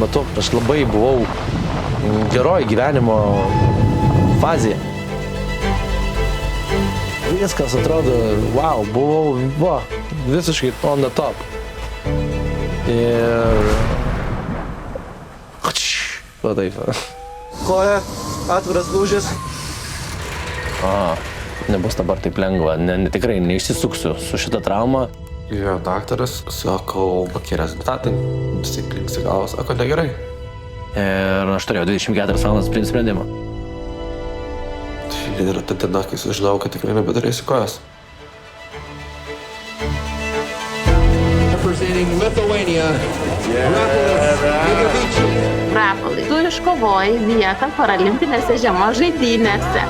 metu. Aš labai buvau geroj gyvenimo fazėje. Viskas atrodo, wow, buvau visiškai on the top. Ir... Va taip. Koja, atviras lūžis. Nebus dabar taip lengva, tikrai neišsisuksiu su šita trauma. Jo, daktaras, sakau, kokie rezultatai, visi klinksi galvas, sako, negerai. Ir aš turėjau 24 valandas priimti sprendimą. Ir ta diena, kai sužinau, kad tikrai nebeturėsiu kojas. Rapolai, tu iškovojai vietą paralimpinėse žiemos žaidynėse.